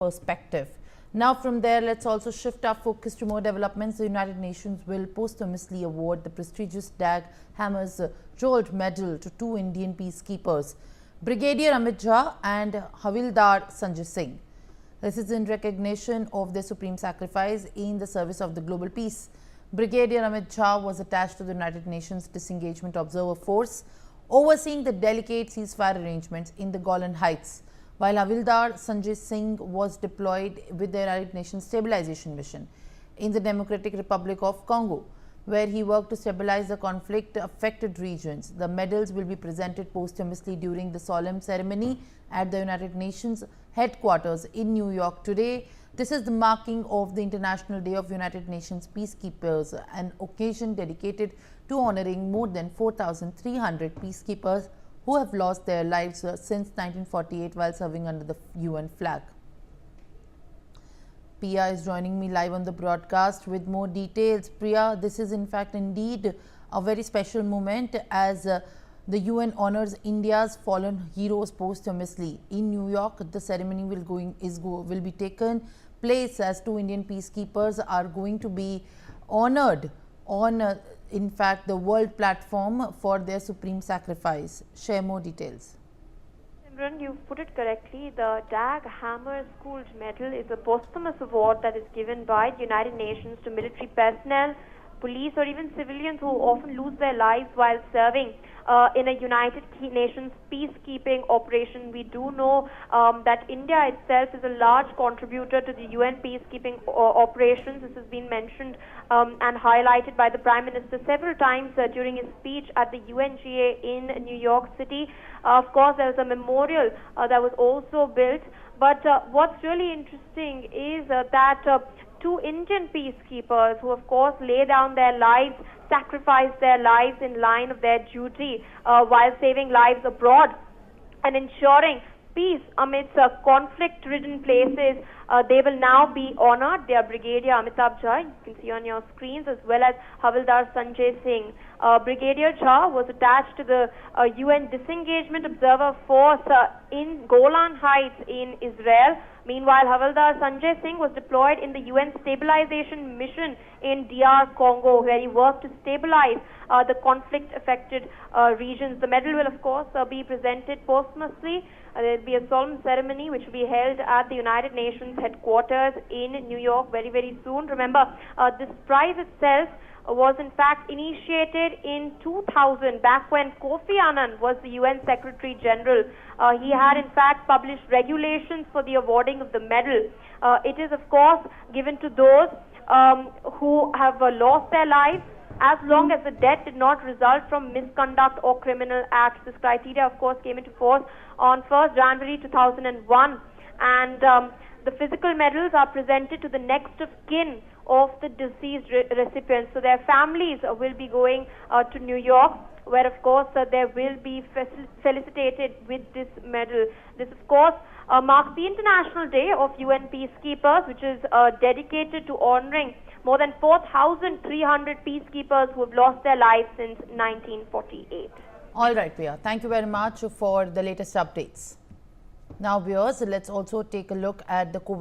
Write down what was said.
perspective. Now from there, let's also shift our focus to more developments. The United Nations will posthumously award the prestigious Dag Hammarskjöld Medal to two Indian peacekeepers, Brigadier Amitabh and Havildar Sanjay Singh. This is in recognition of their supreme sacrifice in the service of the global peace. Brigadier Amitabh was attached to the United Nations Disengagement Observer Force, overseeing the delicate ceasefire arrangements in the Golan Heights, while Havildar Sanjay Singh was deployed with the United Nations Stabilization Mission in the Democratic Republic of Congo, where he worked to stabilize the conflict-affected regions. The medals will be presented posthumously during the solemn ceremony at the United Nations headquarters in New York today. This is the marking of the International Day of United Nations Peacekeepers, an occasion dedicated to honoring more than 4,300 peacekeepers who have lost their lives since 1948 while serving under the UN flag. Priya is joining me live on the broadcast with more details. Priya, this is in fact indeed a very special moment as the UN honors India's fallen heroes posthumously. In New York, the ceremony will be taken place as two Indian peacekeepers are going to be honored on in fact the world platform for their supreme sacrifice. Share more details. Simran, you've put it correctly. The Dag Hammarskjöld Medal is a posthumous award that is given by the United Nations to military personnel, police or even civilians who often lose their lives while serving in a United Nations peacekeeping operation. We do know that India itself is a large contributor to the UN peacekeeping operations. This has been mentioned and highlighted by the Prime Minister several times during his speech at the UNGA in New York City. Of course, there was a memorial that was also built. But what's really interesting is that two Indian peacekeepers who of course lay down their lives, sacrifice their lives in line of their duty while saving lives abroad and ensuring peace amidst conflict-ridden places. They will now be honored. They are Brigadier Amitabh, you can see on your screens, as well as Havildar Sanjay Singh. Brigadier Jha was attached to the UN Disengagement Observer Force in Golan Heights in Israel. Meanwhile, Havildar Sanjay Singh was deployed in the UN Stabilization Mission in DR Congo, where he worked to stabilize the conflict-affected regions. The medal will, of course, be presented posthumously. There will be a solemn ceremony which will be held at the United Nations headquarters in New York very, very soon. Remember, this prize itself was in fact initiated in 2000, back when Kofi Annan was the UN Secretary General. He had in fact published regulations for the awarding of the medal. It is of course given to those who have lost their lives, as long as the death did not result from misconduct or criminal acts. This criteria of course came into force on 1st January 2001, and the physical medals are presented to the next of kin of the deceased recipients. So their families will be going to New York, where of course they will be felicitated with this medal. This of course marks the International Day of UN Peacekeepers, which is dedicated to honoring more than 4,300 peacekeepers who have lost their lives since 1948. All right, Priya. Thank you very much for the latest updates. Now, viewers, let's also take a look at the COVID